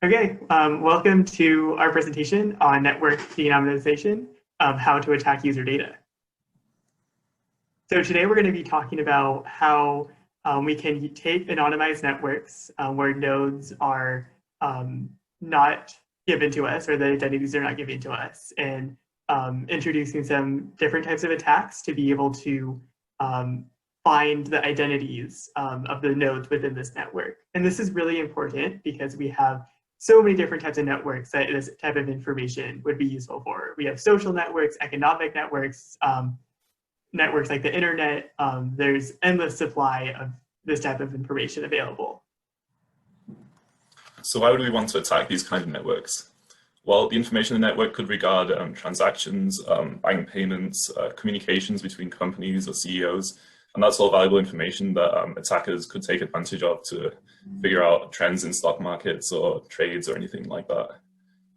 Okay, welcome to our presentation on network de-anonymization of how to attack user data. So today we're going to be talking about how we can take anonymized networks where nodes are not given to us, or the identities are not given to us, and introducing some different types of attacks to be able to find the identities of the nodes within this network. And this is really important because we have so many different types of networks that this type of information would be useful for. We have social networks, economic networks, networks like the internet. There's endless supply of this type of information available. So why would we want to attack these kind of networks? Well, the information in the network could regard transactions, bank payments, communications between companies or CEOs, and that's all valuable information that attackers could take advantage of to figure out trends in stock markets or trades or anything like that.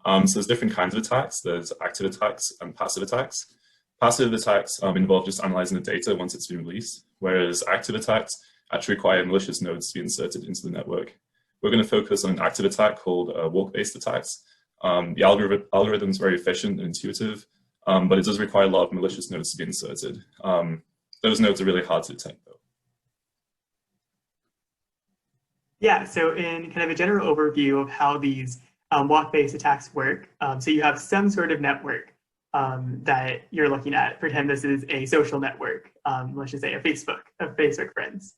So there's different kinds of attacks. There's active attacks and passive attacks. Passive attacks involve just analyzing the data once it's been released, whereas active attacks actually require malicious nodes to be inserted into the network. We're going to focus on an active attack called walk-based attacks. The algorithm is very efficient and intuitive, but it does require a lot of malicious nodes to be inserted. Those nodes are really hard to detect, though. Yeah, so in kind of a general overview of how these walk-based attacks work, so you have some sort of network that you're looking at. Pretend this is a social network, let's just say a Facebook friends.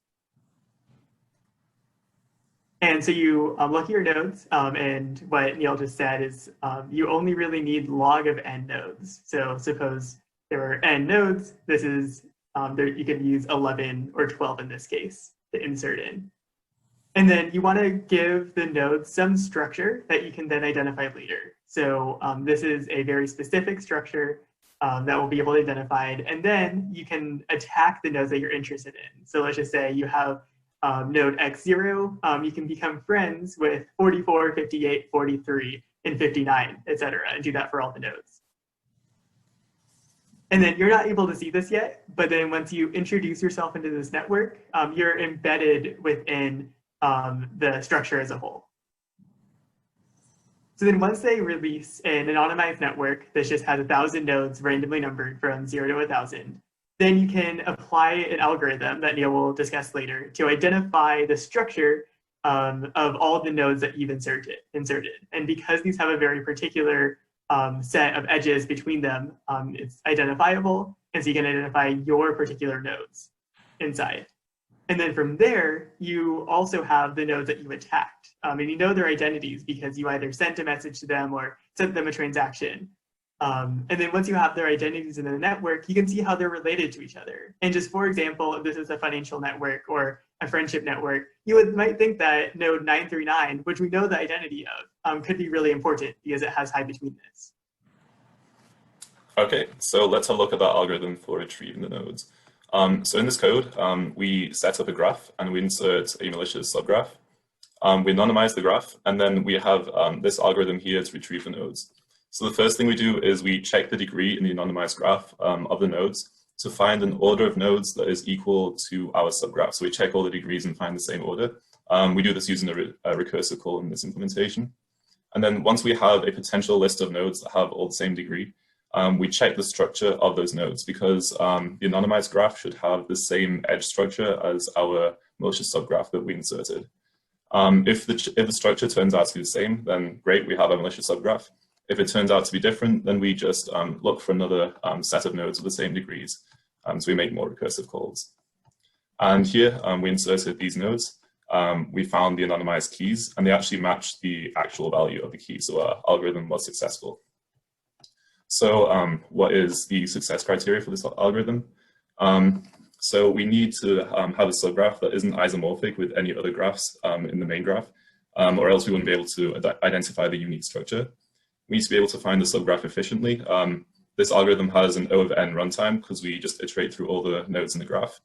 And so you look at your nodes, and what Neil just said is you only really need log of n nodes. So suppose there are n nodes, this is, you could use 11 or 12 in this case to insert in. And then you want to give the nodes some structure that you can then identify later. So this is a very specific structure that will be able to be identified, and then you can attack the nodes that you're interested in. So let's just say you have node x0, you can become friends with 44, 58, 43, and 59, etc., and do that for all the nodes. And then you're not able to see this yet, but then once you introduce yourself into this network, you're embedded within the structure as a whole. So then once they release an anonymized network that just has 1,000 nodes randomly numbered from 0 to 1,000, then you can apply an algorithm that Neil will discuss later to identify the structure of all the nodes that you've inserted. And because these have a very particular set of edges between them, it's identifiable, and so you can identify your particular nodes inside. And then from there, you also have the nodes that you attacked. And you know their identities because you either sent a message to them or sent them a transaction. And then once you have their identities in the network, you can see how they're related to each other. And just for example, if this is a financial network or a friendship network, you might think that node 939, which we know the identity of, could be really important because it has high betweenness. Okay, so let's have a look at that algorithm for retrieving the nodes. So in this code, we set up a graph and we insert a malicious subgraph. We anonymize the graph, and then we have this algorithm here to retrieve the nodes. So the first thing we do is we check the degree in the anonymized graph of the nodes to find an order of nodes that is equal to our subgraph. So we check all the degrees and find the same order. We do this using a recursive call in this implementation. And then once we have a potential list of nodes that have all the same degree, we check the structure of those nodes because the anonymized graph should have the same edge structure as our malicious subgraph that we inserted. If the structure turns out to be the same, then great, we have a malicious subgraph. If it turns out to be different, then we just look for another set of nodes with the same degrees. So we make more recursive calls. And here we inserted these nodes. We found the anonymized keys, and they actually matched the actual value of the key. So our algorithm was successful. So what is the success criteria for this algorithm? So we need to have a subgraph that isn't isomorphic with any other graphs in the main graph, or else we wouldn't be able to identify the unique structure. We need to be able to find the subgraph efficiently. This algorithm has an O of n runtime because we just iterate through all the nodes in the graph.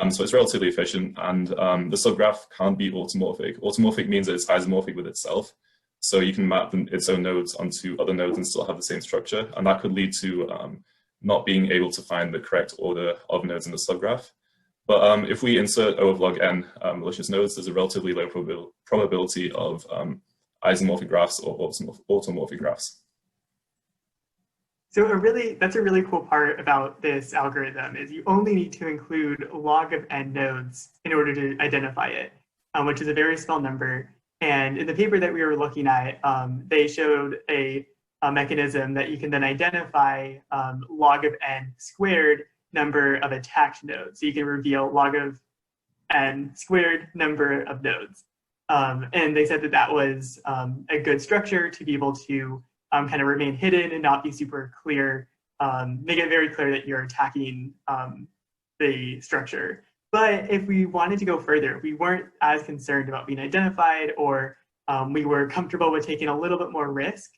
So it's relatively efficient, and the subgraph can't be automorphic. Automorphic means that it's isomorphic with itself. So you can map its own nodes onto other nodes and still have the same structure. And that could lead to not being able to find the correct order of nodes in the subgraph. But if we insert O of log n malicious nodes, there's a relatively low probability of isomorphic graphs or automorphic graphs. So that's a really cool part about this algorithm is you only need to include log of n nodes in order to identify it, which is a very small number. And in the paper that we were looking at, they showed a mechanism that you can then identify log of n squared number of attacked nodes. So you can reveal log of n squared number of nodes. And they said that that was a good structure to be able to kind of remain hidden and not be super clear, make it very clear that you're attacking the structure. But if we wanted to go further, if we weren't as concerned about being identified, or we were comfortable with taking a little bit more risk,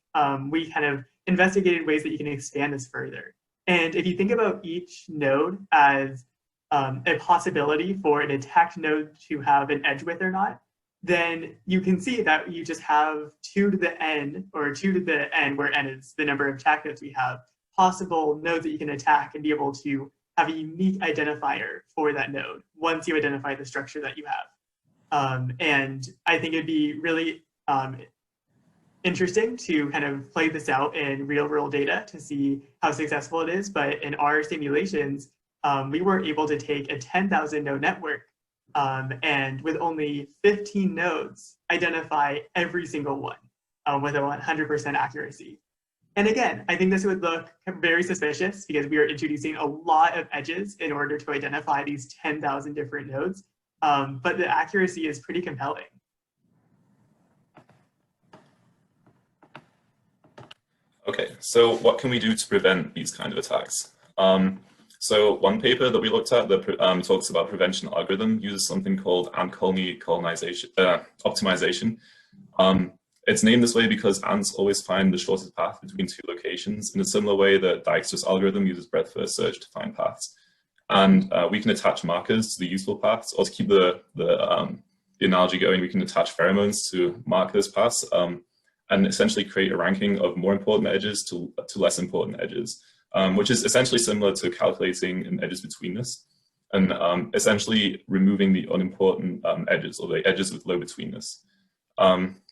we kind of investigated ways that you can expand this further. And if you think about each node as a possibility for an attacked node to have an edge width or not, then you can see that you just have 2 to the n, or 2 to the n, where n is the number of attack nodes we have, possible nodes that you can attack and be able to have a unique identifier for that node once you identify the structure that you have. And I think it'd be really interesting to kind of play this out in real world data to see how successful it is. But in our simulations, we were able to take a 10,000 node network and with only 15 nodes, identify every single one with a 100% accuracy. And again, I think this would look very suspicious because we are introducing a lot of edges in order to identify these 10,000 different nodes, but the accuracy is pretty compelling. Okay, so what can we do to prevent these kind of attacks? So one paper that we looked at that talks about prevention algorithm uses something called ant-colony optimization. It's named this way because ants always find the shortest path between 2 locations in a similar way that Dijkstra's algorithm uses breadth first search to find paths. And we can attach markers to the useful paths, or to keep the analogy going, we can attach pheromones to mark those paths and essentially create a ranking of more important edges to less important edges. Which is essentially similar to calculating an edges betweenness, and essentially removing the unimportant edges, or the edges with low betweenness.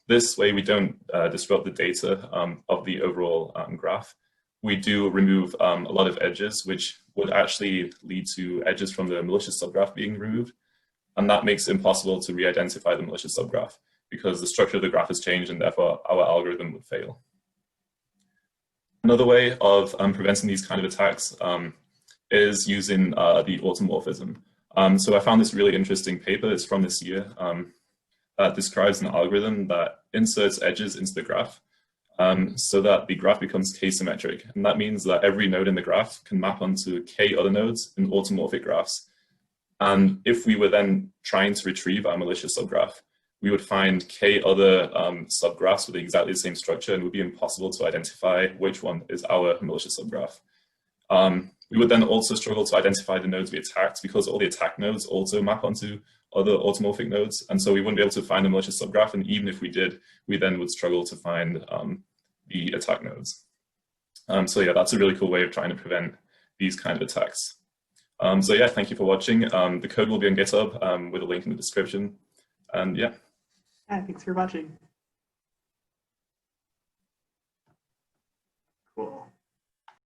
This way we don't disrupt the data of the overall graph. We do remove a lot of edges, which would actually lead to edges from the malicious subgraph being removed, and that makes it impossible to re-identify the malicious subgraph because the structure of the graph has changed and therefore our algorithm would fail. Another way of preventing these kind of attacks is using the automorphism. So I found this really interesting paper, it's from this year, that describes an algorithm that inserts edges into the graph so that the graph becomes k-symmetric. And that means that every node in the graph can map onto k other nodes in automorphic graphs. And if we were then trying to retrieve our malicious subgraph, we would find k other subgraphs with exactly the same structure, and it would be impossible to identify which one is our malicious subgraph. We would then also struggle to identify the nodes we attacked because all the attack nodes also map onto other automorphic nodes, and so we wouldn't be able to find the malicious subgraph, and even if we did, we then would struggle to find the attack nodes. So yeah, that's a really cool way of trying to prevent these kind of attacks. So yeah, thank you for watching. The code will be on GitHub with a link in the description, and yeah. Yeah, thanks for watching.